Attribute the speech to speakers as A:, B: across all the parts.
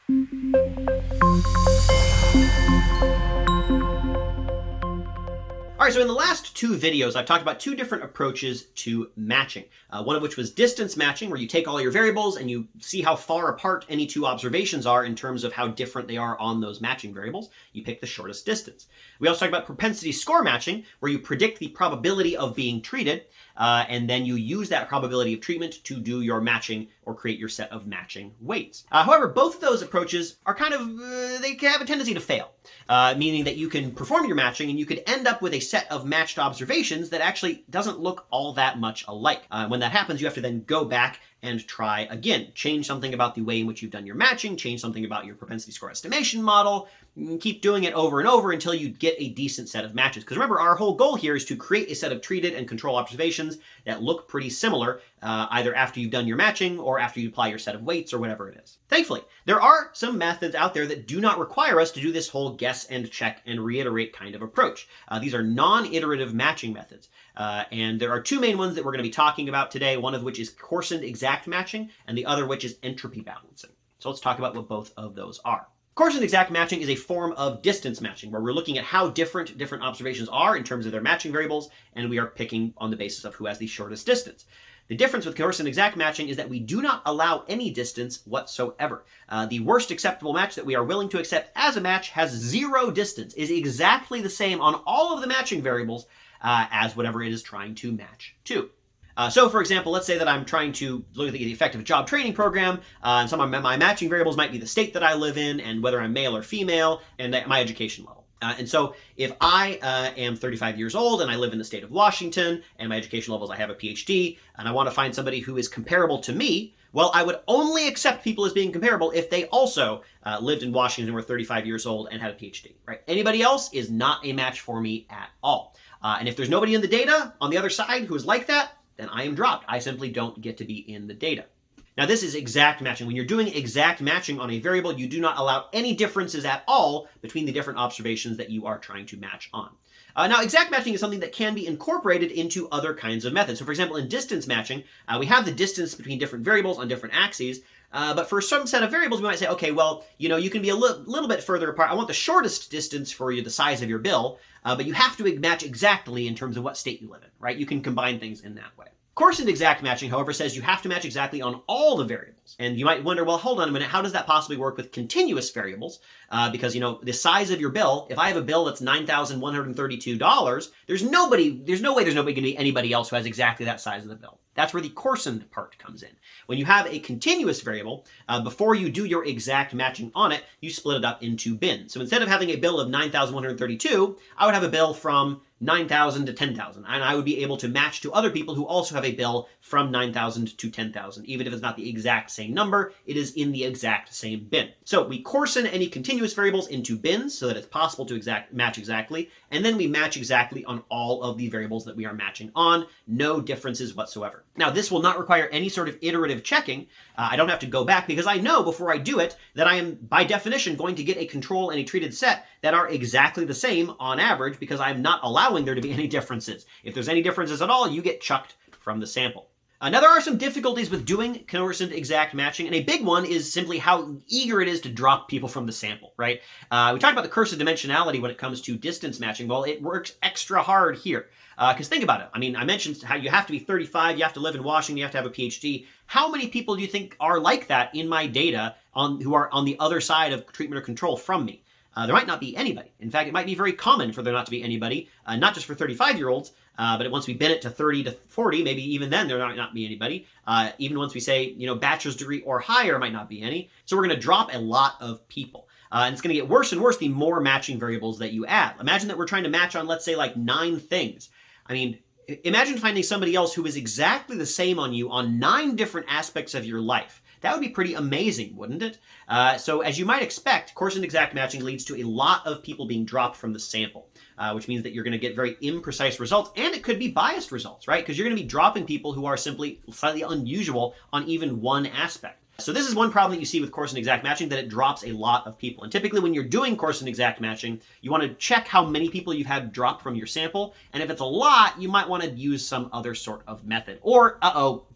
A: All right, so in the last two videos, I've talked about two different approaches to matching. One of which was distance matching, where you take all your variables and you see how far apart any two observations are in terms of how different they are on those matching variables. You pick the shortest distance. We also talked about propensity score matching, where you predict the probability of being treated, and then you use that probability of treatment to do your matching or create your set of matching weights. However, both of those approaches are kind of, they can have a tendency to fail, meaning that you can perform your matching and you could end up with a set of matched observations that actually doesn't look all that much alike. When that happens, you have to then go back and try again. Change something about the way in which you've done your matching, change something about your propensity score estimation model, keep doing it over and over until you get a decent set of matches. Because remember, our whole goal here is to create a set of treated and control observations that look pretty similar, either after you've done your matching or after you apply your set of weights or whatever it is. Thankfully, there are some methods out there that do not require us to do this whole guess and check and reiterate kind of approach. These are non-iterative matching methods. And there are two main ones that we're going to be talking about today, one of which is Coarsened exact matching, and the other which is entropy balancing. So let's talk about what both of those are. Coarsened exact matching is a form of distance matching, where we're looking at how different observations are in terms of their matching variables, and we are picking on the basis of who has the shortest distance. The difference with coarsened exact matching is that we do not allow any distance whatsoever. The worst acceptable match that we are willing to accept as a match has zero distance, is exactly the same on all of the matching variables as whatever it is trying to match to. So for example, let's say that I'm trying to look at the effect of a job training program, and some of my matching variables might be the state that I live in, and whether I'm male or female, and my education level. And so if I am 35 years old and I live in the state of Washington, and my education level is I have a PhD, and I want to find somebody who is comparable to me, well, I would only accept people as being comparable if they also lived in Washington, were 35 years old, and had a PhD, right? Anybody else is not a match for me at all. And if there's nobody in the data on the other side who is like that, then I am dropped. I simply don't get to be in the data. Now this is exact matching. When you're doing exact matching on a variable, you do not allow any differences at all between the different observations that you are trying to match on. Now exact matching is something that can be incorporated into other kinds of methods. So for example, in distance matching, we have the distance between different variables on different axes. But for some set of variables, we might say, okay, well, you can be a little bit further apart. I want the shortest distance for you, the size of your bill, but you have to match exactly in terms of what state you live in, right? You can combine things in that way. Coarsened exact matching, however, says you have to match exactly on all the variables. And you might wonder, well, hold on a minute, how does that possibly work with continuous variables? Because, the size of your bill, if I have a bill that's $9,132, there's no way there's going to be anybody else who has exactly that size of the bill. That's where the coarsened part comes in. When you have a continuous variable, before you do your exact matching on it, you split it up into bins. So instead of having a bill of 9,132, I would have a bill from 9,000 to 10,000, and I would be able to match to other people who also have a bill from 9,000 to 10,000. Even if it's not the exact same number, it is in the exact same bin. So we coarsen any continuous variables into bins so that it's possible to match exactly, and then we match exactly on all of the variables that we are matching on, no differences whatsoever. Now this will not require any sort of iterative checking. I don't have to go back because I know before I do it that I am by definition going to get a control and a treated set that are exactly the same on average, because I'm not allowing there to be any differences. If there's any differences at all, you get chucked from the sample. Now there are some difficulties with doing coarsened exact matching, and a big one is simply how eager it is to drop people from the sample, right? We talked about the curse of dimensionality when it comes to distance matching. Well, it works extra hard here. Because think about it. I mean, I mentioned how you have to be 35, you have to live in Washington, you have to have a PhD. How many people do you think are like that in my data who are on the other side of treatment or control from me? There might not be anybody. In fact, it might be very common for there not to be anybody, not just for 35-year-olds, but once we bin it to 30 to 40, maybe even then there might not be anybody. Even once we say, bachelor's degree or higher, might not be any. So we're going to drop a lot of people. And it's going to get worse and worse the more matching variables that you add. Imagine that we're trying to match on, let's say, like 9 things. I mean, imagine finding somebody else who is exactly the same on you on 9 different aspects of your life. That would be pretty amazing, wouldn't it? So as you might expect, coarsened exact matching leads to a lot of people being dropped from the sample, which means that you're going to get very imprecise results, and it could be biased results, right? Because you're going to be dropping people who are simply slightly unusual on even one aspect. So this is one problem that you see with coarsened exact matching, that it drops a lot of people. And typically when you're doing coarsened exact matching, you want to check how many people you've had drop from your sample. And if it's a lot, you might want to use some other sort of method. Or,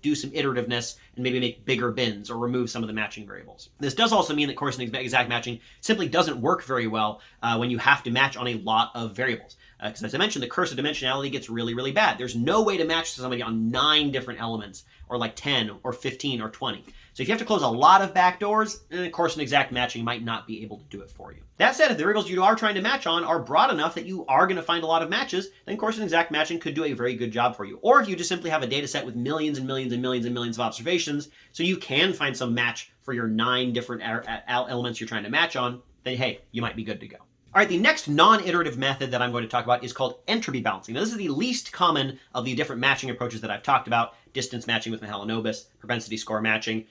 A: do some iterativeness and maybe make bigger bins or remove some of the matching variables. This does also mean that coarsened exact matching simply doesn't work very well when you have to match on a lot of variables. Because as I mentioned, the curse of dimensionality gets really, really bad. There's no way to match to somebody on 9 different elements, or like 10 or 15 or 20. So if you have to close a lot of backdoors, coarsened exact matching might not be able to do it for you. That said, if the variables you are trying to match on are broad enough that you are going to find a lot of matches, then coarsened exact matching could do a very good job for you. Or if you just simply have a data set with millions and millions and millions and millions of observations, so you can find some match for your 9 different elements you're trying to match on, then hey, you might be good to go. All right, the next non-iterative method that I'm going to talk about is called entropy balancing. Now, this is the least common of the different matching approaches that I've talked about: distance matching with Mahalanobis, propensity score matching,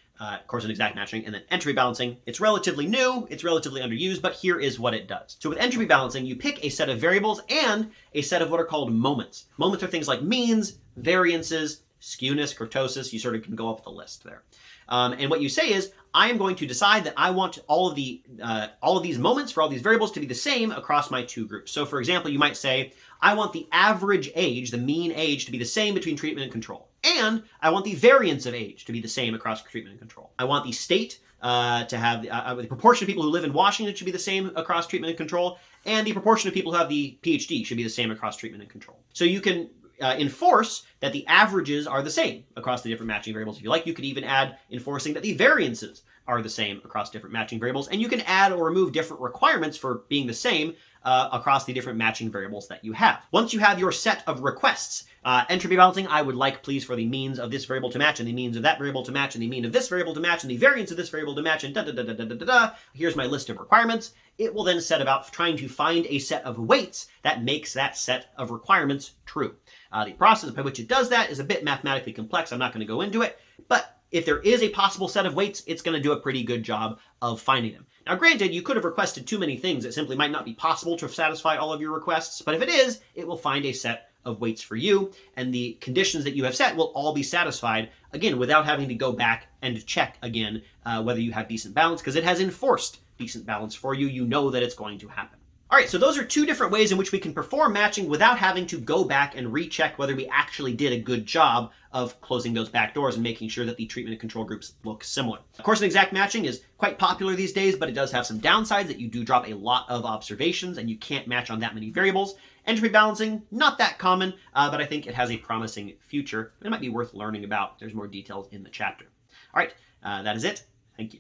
A: coarsened exact matching, and then entropy balancing. It's relatively new, it's relatively underused, but here is what it does. So with entropy balancing, you pick a set of variables and a set of what are called moments. Moments are things like means, variances, skewness, kurtosis. You sort of can go up the list there. And what you say is, I am going to decide that I want all of these moments for all these variables to be the same across my 2 groups. So for example, you might say, I want the average age, the mean age, to be the same between treatment and control. And I want the variance of age to be the same across treatment and control. I want the state to have the proportion of people who live in Washington should be the same across treatment and control. And the proportion of people who have the PhD should be the same across treatment and control. So you can enforce that the averages are the same across the different matching variables. If you like, you could even add enforcing that the variances are the same across different matching variables, and you can add or remove different requirements for being the same across the different matching variables that you have. Once you have your set of requests, entropy balancing, I would like, please, for the means of this variable to match, and the means of that variable to match, and the mean of this variable to match, and the variance of this variable to match, and da-da-da-da-da-da-da. Here's my list of requirements. It will then set about trying to find a set of weights that makes that set of requirements true. The process by which it does that is a bit mathematically complex. I'm not going to go into it, but if there is a possible set of weights, it's going to do a pretty good job of finding them. Now, granted, you could have requested too many things. It simply might not be possible to satisfy all of your requests, but if it is, it will find a set of weights for you, and the conditions that you have set will all be satisfied, again, without having to go back and check again whether you have decent balance, because it has enforced decent balance for you. You know that it's going to happen. All right, so those are 2 different ways in which we can perform matching without having to go back and recheck whether we actually did a good job of closing those back doors and making sure that the treatment and control groups look similar. Of course, an exact matching is quite popular these days, but it does have some downsides that you do drop a lot of observations and you can't match on that many variables. Entropy balancing, not that common, but I think it has a promising future. It might be worth learning about. There's more details in the chapter. All right, that is it. Thank you.